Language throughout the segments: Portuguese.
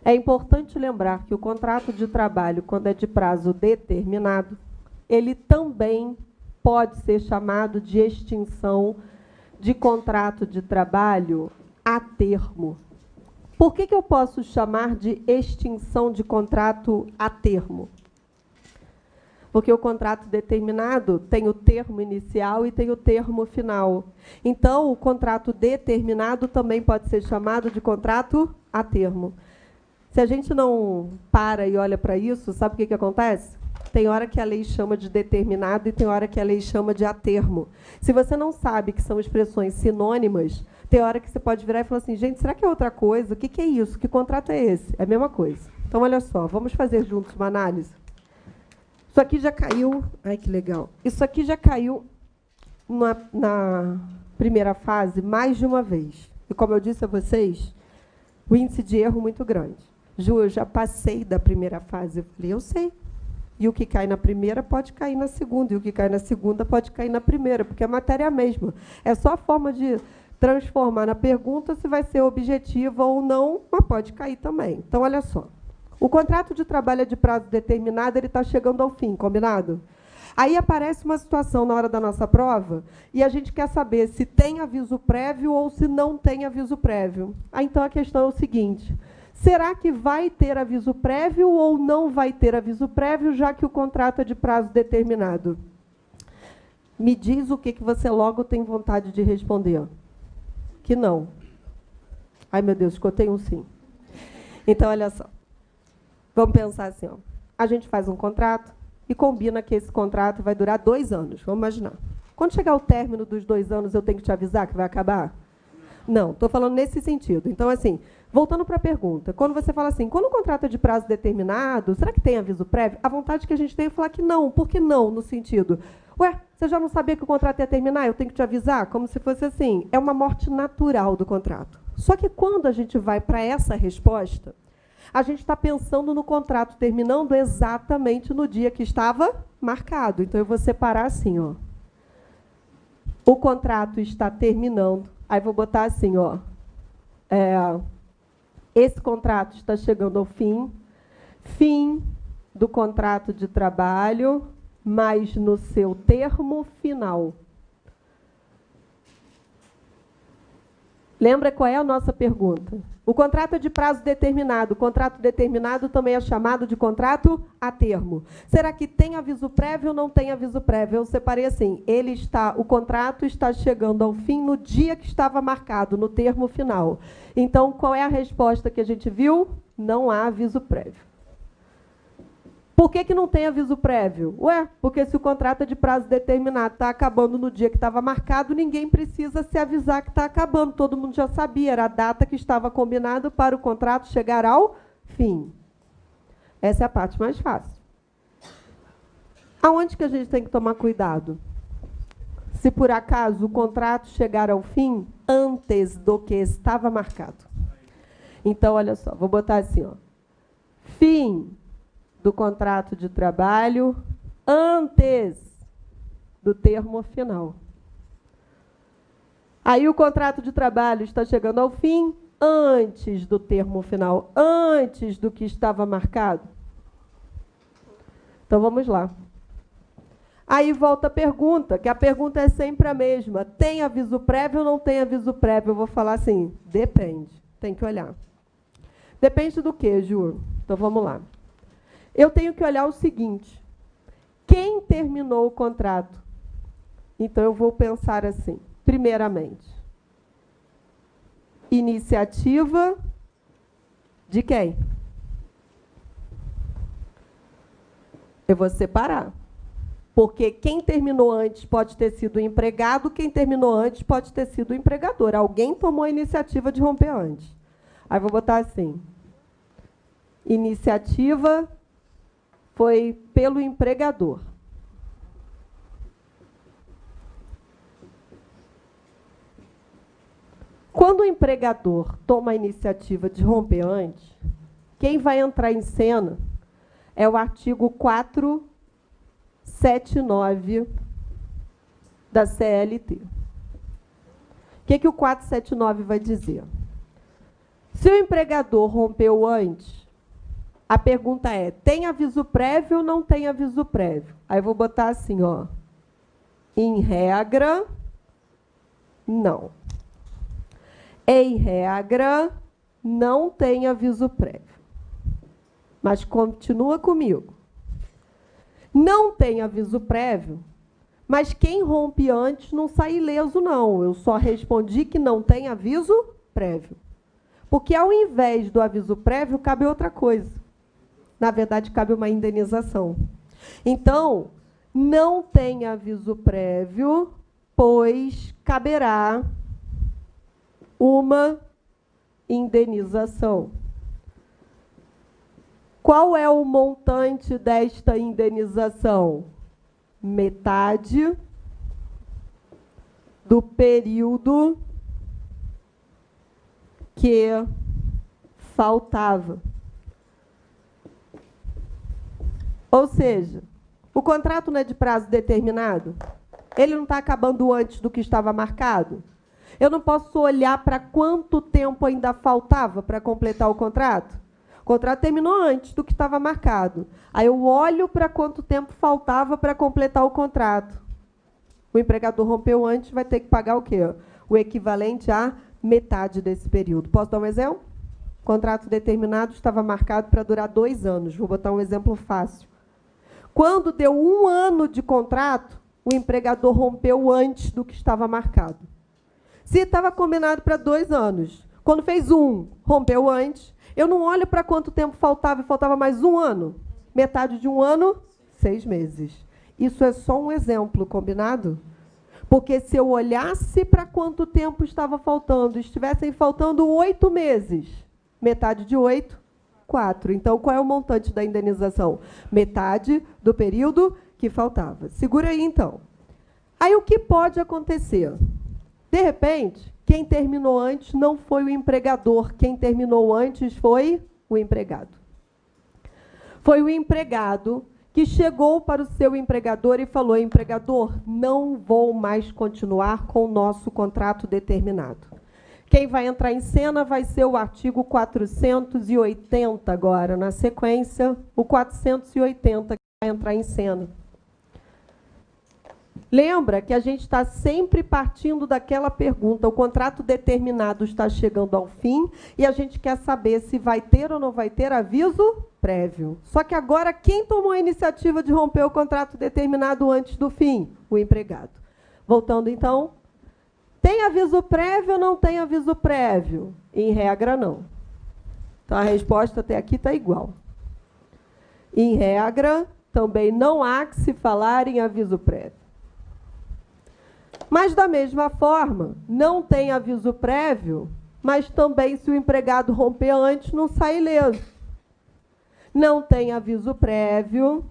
É importante lembrar que o contrato de trabalho, quando é de prazo determinado, ele também pode ser chamado de extinção de contrato de trabalho a termo. Por que eu posso chamar de extinção de contrato a termo? Porque o contrato determinado tem o termo inicial e tem o termo final. Então, o contrato determinado também pode ser chamado de contrato a termo. Se a gente não para e olha para isso, sabe o que acontece? Tem hora que a lei chama de determinado e tem hora que a lei chama de a termo. Se você não sabe que são expressões sinônimas, tem hora que você pode virar e falar assim, gente, será que é outra coisa? O que é isso? Que contrato é esse? É a mesma coisa. Então, olha só, vamos fazer juntos uma análise? Isso aqui já caiu... Ai, que legal. Isso aqui já caiu na primeira fase mais de uma vez. E, como eu disse a vocês, o índice de erro muito grande. Ju, eu já passei da primeira fase. Eu falei, eu sei. E o que cai na primeira pode cair na segunda. E o que cai na segunda pode cair na primeira, porque a matéria é a mesma. É só a forma de transformar na pergunta se vai ser objetiva ou não, mas pode cair também. Então, olha só. O contrato de trabalho é de prazo determinado, ele está chegando ao fim, combinado? Aí aparece uma situação na hora da nossa prova e a gente quer saber se tem aviso prévio ou se não tem aviso prévio. Então, a questão é o seguinte, será que vai ter aviso prévio ou não vai ter aviso prévio, já que o contrato é de prazo determinado? Me diz o que você logo tem vontade de responder. Que não. Ai, meu Deus, escutei um sim. Então, olha só. Vamos pensar assim, ó. A gente faz um contrato e combina que esse contrato vai durar 2 anos. Vamos imaginar. Quando chegar o término dos 2 anos, eu tenho que te avisar que vai acabar? Não, estou falando nesse sentido. Então, assim, voltando para a pergunta, quando você fala assim, quando o contrato é de prazo determinado, será que tem aviso prévio? A vontade que a gente tem é falar que não. Por que não, no sentido? Ué, você já não sabia que o contrato ia terminar? Eu tenho que te avisar? Como se fosse assim. É uma morte natural do contrato. Só que quando a gente vai para essa resposta, a gente está pensando no contrato terminando exatamente no dia que estava marcado. Então, eu vou separar assim, ó. O contrato está terminando. Aí, vou botar assim, ó. Esse contrato está chegando ao fim. Fim do contrato de trabalho, mas no seu termo final. Lembra qual é a nossa pergunta? O contrato é de prazo determinado. O contrato determinado também é chamado de contrato a termo. Será que tem aviso prévio ou não tem aviso prévio? Eu separei assim, o contrato está chegando ao fim no dia que estava marcado, no termo final. Então, qual é a resposta que a gente viu? Não há aviso prévio. Por que não tem aviso prévio? Ué, porque se o contrato é de prazo determinado, está acabando no dia que estava marcado, ninguém precisa se avisar que está acabando. Todo mundo já sabia, era a data que estava combinada para o contrato chegar ao fim. Essa é a parte mais fácil. Aonde que a gente tem que tomar cuidado? Se por acaso o contrato chegar ao fim antes do que estava marcado. Então, olha só, vou botar assim, ó. Fim do contrato de trabalho antes do termo final. Aí o contrato de trabalho está chegando ao fim antes do termo final, antes do que estava marcado. Então, vamos lá. Aí volta a pergunta, que a pergunta é sempre a mesma. Tem aviso prévio ou não tem aviso prévio? Eu vou falar assim, depende. Tem que olhar. Depende do quê, Ju? Então, vamos lá. Eu tenho que olhar o seguinte, quem terminou o contrato? Então, eu vou pensar assim, primeiramente, iniciativa de quem? Eu vou separar, porque quem terminou antes pode ter sido o empregado, quem terminou antes pode ter sido o empregador. Alguém tomou a iniciativa de romper antes. Aí, vou botar assim, iniciativa foi pelo empregador. Quando o empregador toma a iniciativa de romper antes, quem vai entrar em cena é o artigo 479 da CLT. O que o 479 vai dizer? Se o empregador rompeu antes, a pergunta é, tem aviso prévio ou não tem aviso prévio? Aí eu vou botar assim, ó. Em regra, não. Em regra, não tem aviso prévio. Mas continua comigo. Não tem aviso prévio, mas quem rompe antes não sai ileso, não. Eu só respondi que não tem aviso prévio. Porque, ao invés do aviso prévio, cabe outra coisa. Na verdade, cabe uma indenização. Então, não tem aviso prévio, pois caberá uma indenização. Qual é o montante desta indenização? Metade do período que faltava. Ou seja, o contrato não é de prazo determinado? Ele não está acabando antes do que estava marcado? Eu não posso olhar para quanto tempo ainda faltava para completar o contrato? O contrato terminou antes do que estava marcado. Aí eu olho para quanto tempo faltava para completar o contrato. O empregador rompeu antes, vai ter que pagar o quê? O equivalente a metade desse período. Posso dar um exemplo? O contrato determinado estava marcado para durar 2 anos. Vou botar um exemplo fácil. Quando deu 1 ano de contrato, o empregador rompeu antes do que estava marcado. Se estava combinado para 2 anos, quando fez 1, rompeu antes, eu não olho para quanto tempo faltava, e faltava mais 1 ano. Metade de 1 ano, 6 meses. Isso é só um exemplo, combinado? Porque se eu olhasse para quanto tempo estava faltando, estivessem faltando 8 meses, metade de 8, 4. Então, qual é o montante da indenização? Metade do período que faltava. Segura aí, então. Aí, o que pode acontecer? De repente, quem terminou antes não foi o empregador. Quem terminou antes foi o empregado. Foi o empregado que chegou para o seu empregador e falou, empregador, não vou mais continuar com o nosso contrato determinado. Quem vai entrar em cena vai ser o artigo 480 agora, na sequência, o 480 que vai entrar em cena. Lembra que a gente está sempre partindo daquela pergunta, o contrato determinado está chegando ao fim e a gente quer saber se vai ter ou não vai ter aviso prévio. Só que agora, quem tomou a iniciativa de romper o contrato determinado antes do fim? O empregado. Voltando, então, tem aviso prévio ou não tem aviso prévio? Em regra, não. Então, a resposta até aqui está igual. Em regra, também não há que se falar em aviso prévio. Mas, da mesma forma, não tem aviso prévio, mas também, se o empregado romper antes, não sai ileso. Não tem aviso prévio,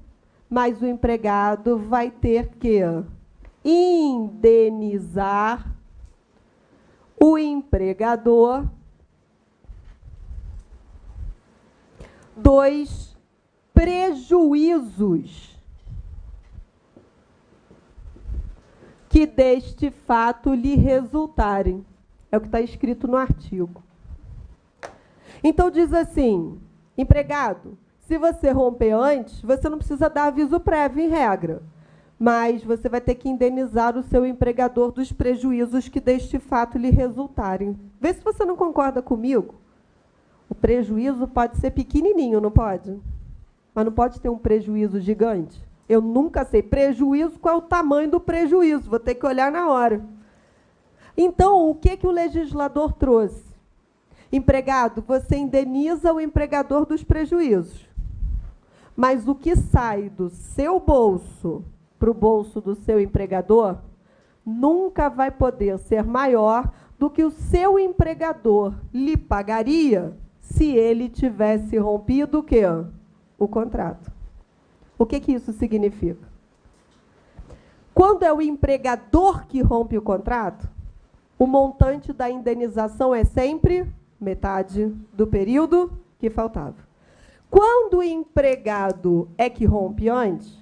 mas o empregado vai ter que indenizar o empregador dos prejuízos que deste fato lhe resultarem. É o que está escrito no artigo. Então, diz assim, empregado, se você romper antes, você não precisa dar aviso prévio, em regra, mas você vai ter que indenizar o seu empregador dos prejuízos que deste fato lhe resultarem. Vê se você não concorda comigo. O prejuízo pode ser pequenininho, não pode? Mas não pode ter um prejuízo gigante. Eu nunca sei prejuízo, qual é o tamanho do prejuízo, vou ter que olhar na hora. Então, o que o legislador trouxe? Empregado, você indeniza o empregador dos prejuízos. Mas o que sai do seu bolso para o bolso do seu empregador nunca vai poder ser maior do que o seu empregador lhe pagaria se ele tivesse rompido o quê? O contrato. O que isso significa? Quando é o empregador que rompe o contrato, o montante da indenização é sempre metade do período que faltava. Quando o empregado é que rompe antes,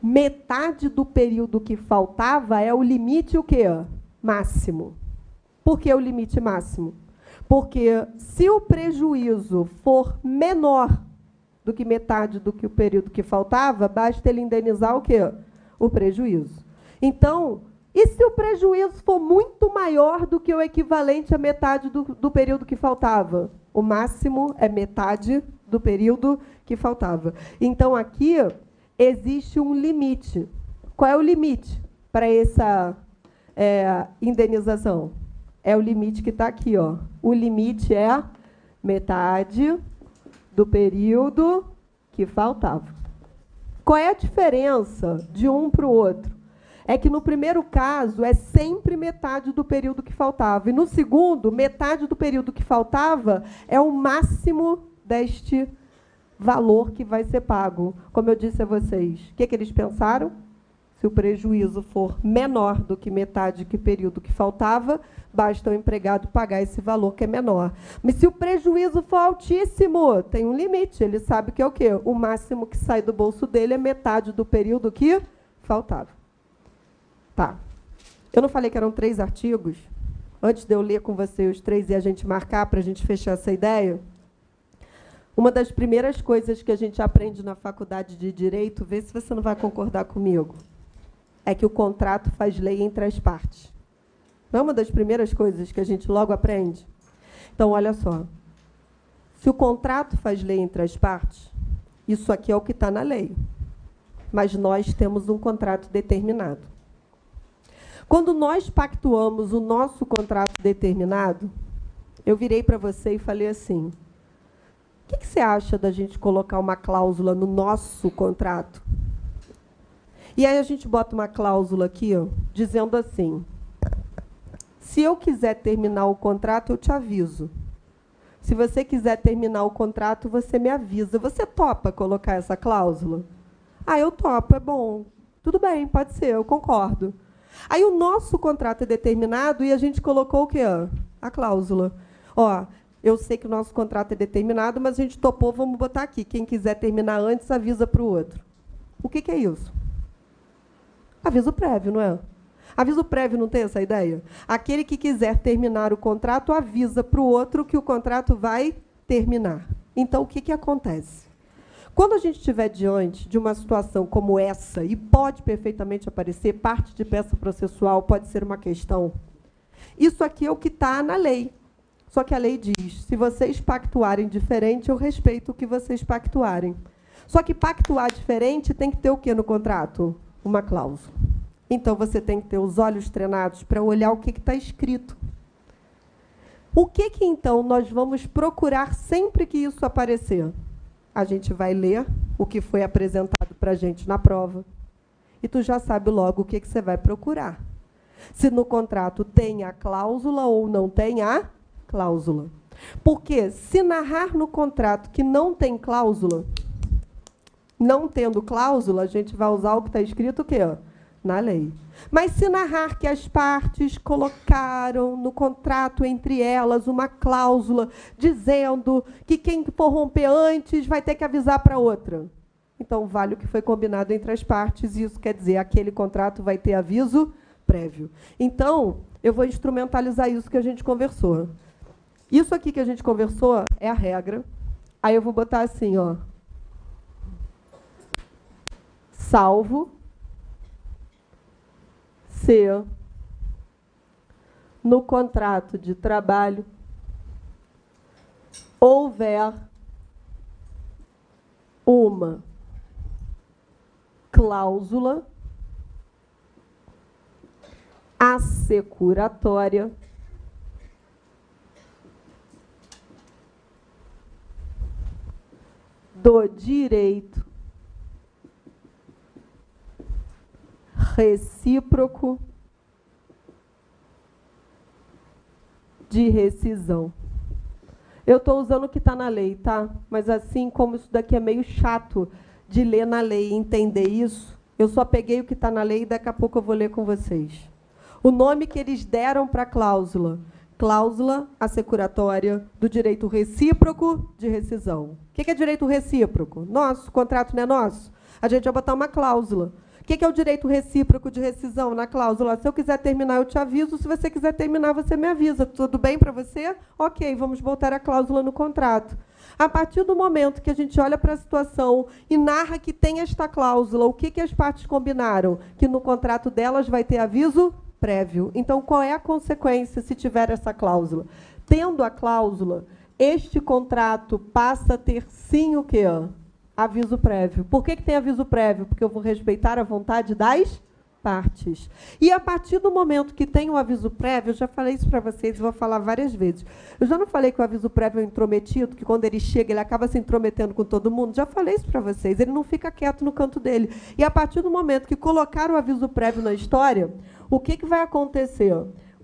metade do período que faltava é o limite o quê? Máximo. Por que o limite máximo? Porque se o prejuízo for menor do que metade do que o período que faltava, basta ele indenizar o quê? O prejuízo. Então, e se o prejuízo for muito maior do que o equivalente à metade do período que faltava? O máximo é metade do período que faltava. Então, aqui existe um limite. Qual é o limite para essa indenização? É o limite que está aqui, ó. O limite é metade do período que faltava. Qual é a diferença de um para o outro? É que no primeiro caso é sempre metade do período que faltava. E no segundo, metade do período que faltava é o máximo deste valor que vai ser pago. Como eu disse a vocês, o que eles pensaram? Se o prejuízo for menor do que metade do período que faltava, basta o empregado pagar esse valor que é menor. Mas se o prejuízo for altíssimo, tem um limite. Ele sabe que é o quê? O máximo que sai do bolso dele é metade do período que faltava. Tá. Eu não falei que eram 3 artigos? Antes de eu ler com você os 3 e a gente marcar para a gente fechar essa ideia, uma das primeiras coisas que a gente aprende na faculdade de Direito, vê se você não vai concordar comigo, é que o contrato faz lei entre as partes. Não é uma das primeiras coisas que a gente logo aprende? Então, olha só. Se o contrato faz lei entre as partes, isso aqui é o que está na lei. Mas nós temos um contrato determinado. Quando nós pactuamos o nosso contrato determinado, eu virei para você e falei assim, o que você acha da gente colocar uma cláusula no nosso contrato? E aí a gente bota uma cláusula aqui, ó, dizendo assim, se eu quiser terminar o contrato, eu te aviso. Se você quiser terminar o contrato, você me avisa. Você topa colocar essa cláusula? Ah, eu topo, é bom. Tudo bem, pode ser, eu concordo. Aí o nosso contrato é determinado e a gente colocou o quê? A cláusula. Ó, eu sei que o nosso contrato é determinado, mas a gente topou, vamos botar aqui. Quem quiser terminar antes, avisa para o outro. O que é isso? Aviso prévio, não é? Aviso prévio não tem essa ideia? Aquele que quiser terminar o contrato, avisa para o outro que o contrato vai terminar. Então, o que acontece? Quando a gente estiver diante de uma situação como essa, e pode perfeitamente aparecer, parte de peça processual pode ser uma questão, isso aqui é o que está na lei. Só que a lei diz, se vocês pactuarem diferente, eu respeito o que vocês pactuarem. Só que pactuar diferente tem que ter o quê no contrato? Uma cláusula. Então, você tem que ter os olhos treinados para olhar o que está escrito. O que, então, nós vamos procurar sempre que isso aparecer? A gente vai ler o que foi apresentado para a gente na prova. E tu já sabe logo o que você vai procurar. Se no contrato tem a cláusula ou não tem a cláusula. Porque se narrar no contrato que não tem cláusula, não tendo cláusula, a gente vai usar o que está escrito o quê? Na lei. Mas se narrar que as partes colocaram no contrato entre elas uma cláusula dizendo que quem for romper antes vai ter que avisar para outra. Então, vale o que foi combinado entre as partes, e isso quer dizer aquele contrato vai ter aviso prévio. Então, eu vou instrumentalizar isso que a gente conversou. Isso aqui que a gente conversou é a regra. Aí eu vou botar assim, ó. Salvo se no contrato de trabalho houver uma cláusula assecuratória do direito recíproco de rescisão. Eu estou usando o que está na lei, tá? Mas assim como isso daqui é meio chato de ler na lei e entender isso, eu só peguei o que está na lei e daqui a pouco eu vou ler com vocês. O nome que eles deram para a cláusula, cláusula assecuratória do direito recíproco de rescisão. O que é direito recíproco? Nosso, o contrato não é nosso? A gente vai botar uma cláusula que é o direito recíproco de rescisão na cláusula? Se eu quiser terminar, eu te aviso. Se você quiser terminar, você me avisa. Tudo bem para você? Ok, vamos botar a cláusula no contrato. A partir do momento que a gente olha para a situação e narra que tem esta cláusula, o que as partes combinaram? Que no contrato delas vai ter aviso prévio. Então, qual é a consequência se tiver essa cláusula? Tendo a cláusula, este contrato passa a ter sim o quê? Aviso prévio. Por que tem aviso prévio? Porque eu vou respeitar a vontade das partes. E a partir do momento que tem o aviso prévio, eu já falei isso para vocês e vou falar várias vezes. Eu já não falei que o aviso prévio é intrometido, que quando ele chega, ele acaba se intrometendo com todo mundo? Já falei isso para vocês. Ele não fica quieto no canto dele. E a partir do momento que colocar o aviso prévio na história, o que vai acontecer?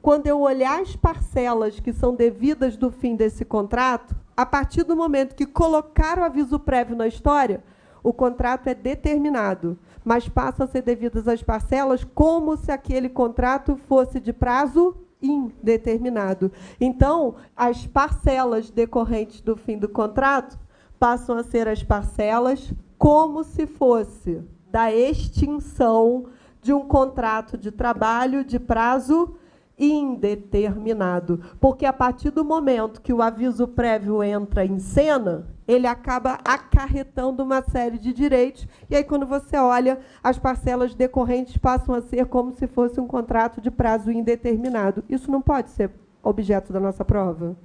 Quando eu olhar as parcelas que são devidas do fim desse contrato, a partir do momento que colocar o aviso prévio na história, o contrato é determinado, mas passam a ser devidas as parcelas como se aquele contrato fosse de prazo indeterminado. Então, as parcelas decorrentes do fim do contrato passam a ser as parcelas como se fosse da extinção de um contrato de trabalho de prazo indeterminado. Porque a partir do momento que o aviso prévio entra em cena, ele acaba acarretando uma série de direitos, e aí quando você olha, as parcelas decorrentes passam a ser como se fosse um contrato de prazo indeterminado. Isso não pode ser objeto da nossa prova?